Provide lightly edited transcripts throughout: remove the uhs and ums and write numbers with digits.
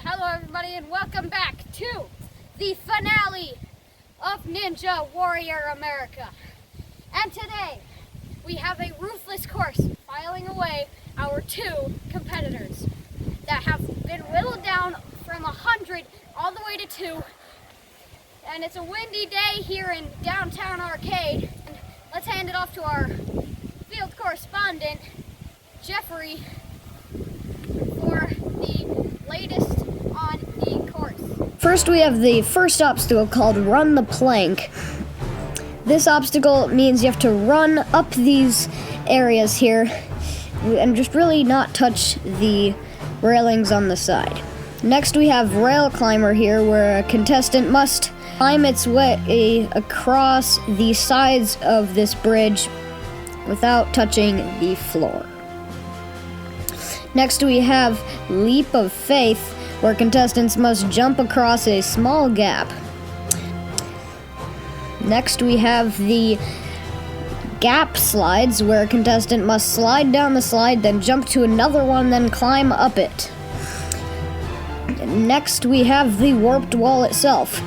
Hello everybody and welcome back to the finale of Ninja Warrior America. And today we have a ruthless course filing away our two competitors that have been whittled down from 100 all the way to 2. And it's a windy day here in downtown Arcade. And let's hand it off to our field correspondent, Jeffrey, for the latest on the course. First, we have the first obstacle called Run the Plank. This obstacle means you have to run up these areas here and just really not touch the railings on the side. Next, we have Rail Climber here, where a contestant must climb its way across the sides of this bridge without touching the floor. Next, we have Leap of Faith, where contestants must jump across a small gap. Next, we have the Gap Slides, where a contestant must slide down the slide, then jump to another one, then climb up it. Next, we have the Warped Wall itself.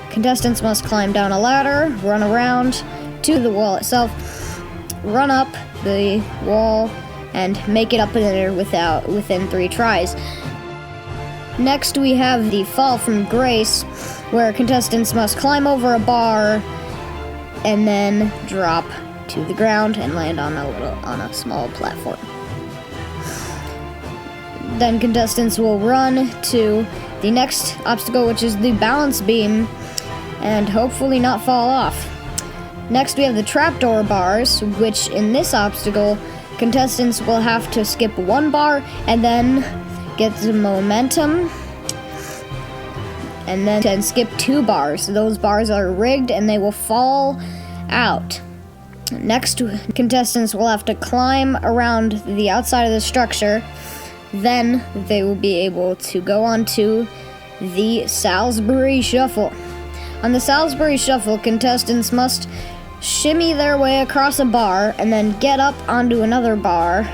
Contestants must climb down a ladder, run around to the wall itself, run up the wall, and make it up there within 3 tries. Next, we have the Fall from Grace, where contestants must climb over a bar and then drop to the ground and land on a small platform. Then contestants will run to the next obstacle, which is the Balance Beam, and hopefully not fall off. Next, we have the Trapdoor Bars, which in this obstacle, contestants will have to skip 1 bar and then get the momentum and then skip 2 bars. Those bars are rigged and they will fall out. Next, contestants will have to climb around the outside of the structure. Then they will be able to go on to the Salisbury Shuffle. On the Salisbury Shuffle, contestants must shimmy their way across a bar and then get up onto another bar.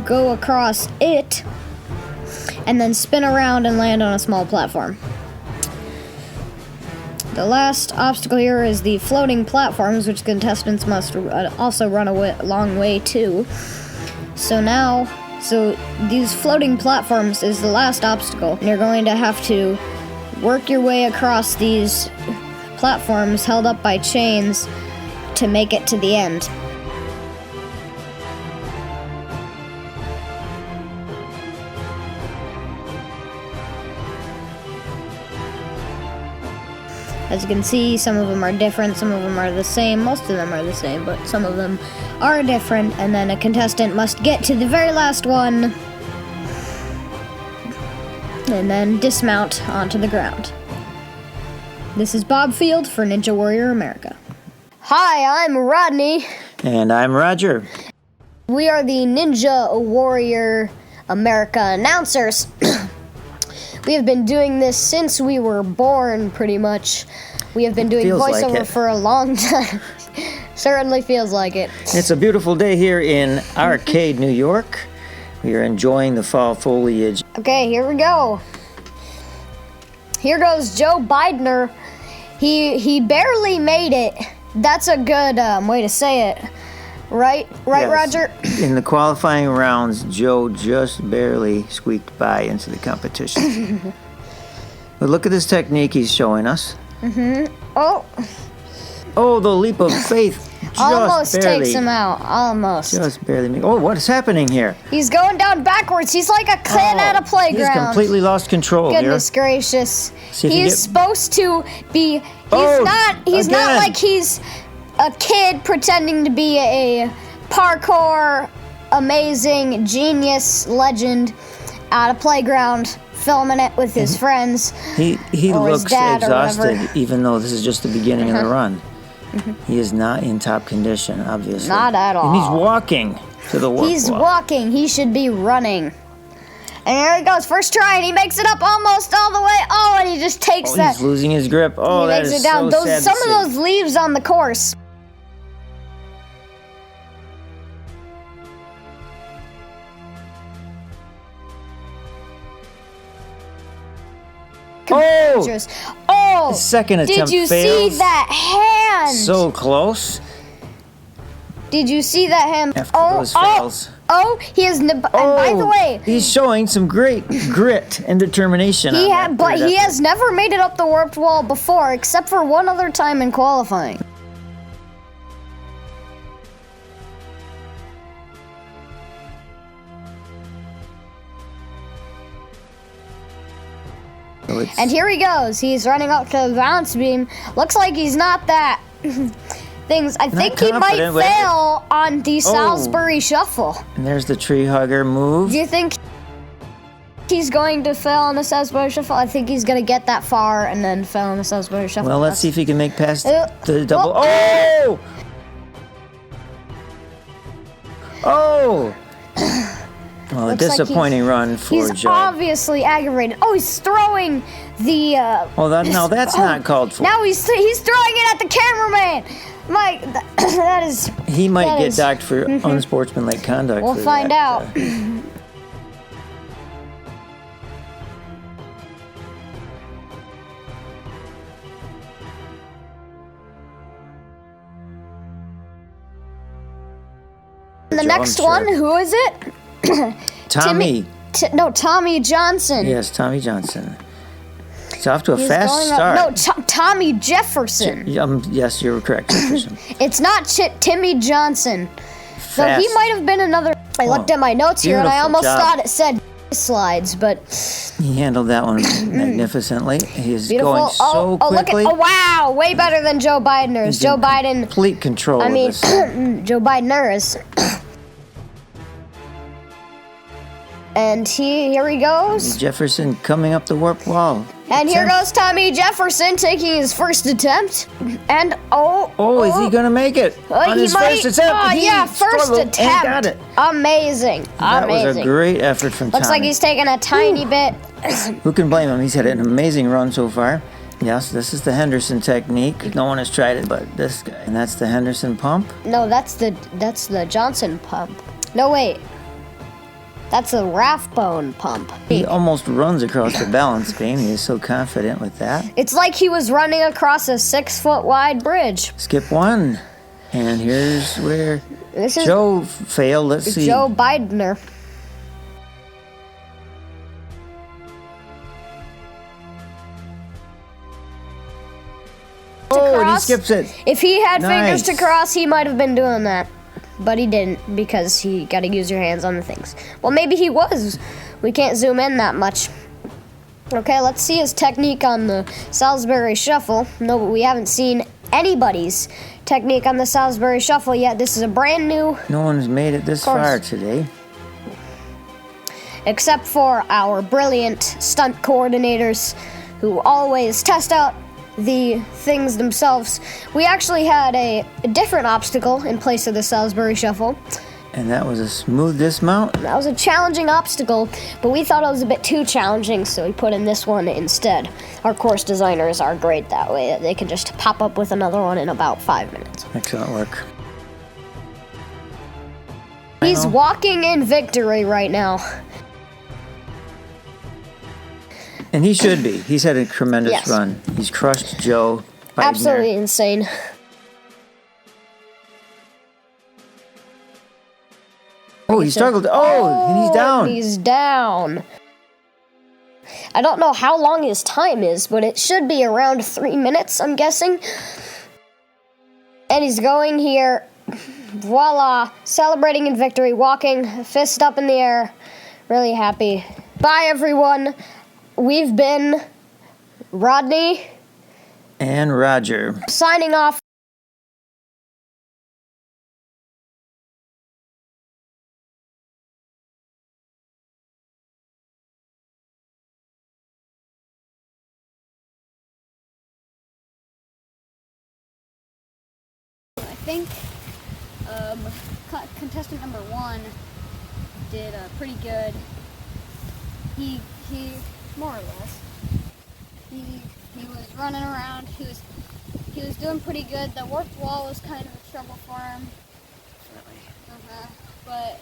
Go across it and then spin around and land on a small platform. The last obstacle here is the floating platforms, which contestants must also run a long way to. So these floating platforms is the last obstacle, and you're going to have to work your way across these platforms held up by chains to make it to the end. As you can see, some of them are different, some of them are the same, most of them are the same, but some of them are different, and then a contestant must get to the very last one and then dismount onto the ground. This is Bob Field for Ninja Warrior America. Hi, I'm Rodney. And I'm Roger. We are the Ninja Warrior America announcers. We have been doing this since we were born, pretty much. We have been doing voiceover for a long time. Certainly feels like it. It's a beautiful day here in Arcade, New York. We are enjoying the fall foliage. Okay, here we go. Here goes Joe Bidner. He barely made it. That's a good way to say it. Right, yes. Roger? In the qualifying rounds, Joe just barely squeaked by into the competition. But look at this technique he's showing us. Oh, the Leap of Faith. Almost takes him out. Almost. Just barely. Oh, what is happening here? He's going down backwards. He's like a kid at a playground. He's completely lost control here. Goodness gracious. He's supposed to be... He's not like he's a kid pretending to be a parkour amazing genius legend at a playground filming it with his friends. He looks exhausted, even though this is just the beginning of the run. He is not in top condition, obviously. Not at all. And he's walking to the warp He's wall. walking. He should be running. And here he goes, first try, and he makes it up almost all the way. Oh, and he just takes that. He's losing his grip. Oh, that is so sad. Some of those leaves on the course Oh! Dangerous. Oh! The second Did attempt you fails. see that hand? So close. Did you see that hand? After those fails. He is. And by the way, he's showing some great grit and determination. he on that third effort. has never made it up the warped wall before, except for one other time in qualifying. So it's- And here he goes. He's running up to the bounce beam. Looks like he's not that. I think he might confident with it. fail on the Salisbury Shuffle. And there's the tree hugger move. Do you think he's going to fail on the Salisbury Shuffle? I think he's going to get that far and then fail on the Salisbury Shuffle. Well, let's see if he can make past the double. Oh! Oh! Well, a Looks like disappointing run for He's Joe. obviously aggravated. Oh, he's throwing the. No, that's not called for. Now he's throwing it at the cameraman. Mike, that is. He might that get is- docked for unsportsmanlike conduct. We'll for find that, out. The Joe, next I'm one, sure. who is it? Tommy. Tommy Johnson. Yes, Tommy Johnson. He's off to a He's fast going start. up. No, Tommy Jefferson. Yes, you're correct, Jefferson. It's not Timmy Johnson. So he Fast. might have been another. I looked at my notes here and I beautiful almost job. thought it said slides, but He handled that one magnificently. He's beautiful. going so look at. quickly. Oh, wow. Way better than Joe Bidener's. He's Joe in Biden. complete control I of mean, this. Joe Bidener's. And here he goes. Jefferson coming up the warp wall. And here goes Tommy Jefferson taking his first attempt. And Oh, is he gonna make it on he his might. first attempt? Oh, He yeah, first struggled attempt. and got it. Amazing. That was a Amazing. great effort from Looks Tommy. like he's taking a tiny bit. Who can blame him? He's had an amazing run so far. Yes, this is the Henderson technique. No one has tried it but this guy. And that's the Henderson pump. No, that's the Johnson pump. No, wait. That's the Rathbone pump. He almost runs across the balance beam. He is so confident with that. It's like he was running across a 6-foot wide bridge. Skip one. And here's where This is Joe failed. Let's see. Joe Bidener. Oh, and he cross. skips it. If he had fingers to Nice. cross, he might have been doing that. But he didn't because he got to use your hands on the things. Well, maybe he was. We can't zoom in that much. Okay, let's see his technique on the Salisbury Shuffle. No, but we haven't seen anybody's technique on the Salisbury Shuffle yet. This is a brand new, No one's made it this course. far today. except for our brilliant stunt coordinators who always test out the things themselves. We actually had a different obstacle in place of the Salisbury Shuffle. And that was a smooth dismount. That was a challenging obstacle, but we thought it was a bit too challenging, so we put in this one instead. Our course designers are great that way. They can just pop up with another one in about 5 minutes. Excellent work. He's walking in victory right now. And he should be. He's had a tremendous Yes. run. He's crushed Joe Bidener. Absolutely insane. Oh, he struggled. Oh, and he's down. He's down. I don't know how long his time is, but it should be around 3 minutes, I'm guessing. And he's going here. Voila. Celebrating in victory. Walking, fist up in the air. Really happy. Bye, everyone. We've been Rodney And Roger. signing off. I think contestant number 1 did pretty good. He more or less. He was running around. He was doing pretty good. The warped wall was kind of a trouble for him. But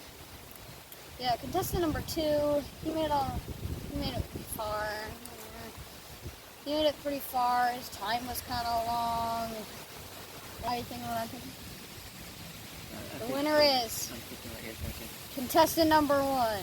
yeah, contestant number 2, he made it far. He made it pretty far. His time was kind of long. Why do you think what I'm thinking? The winner is contestant number 1.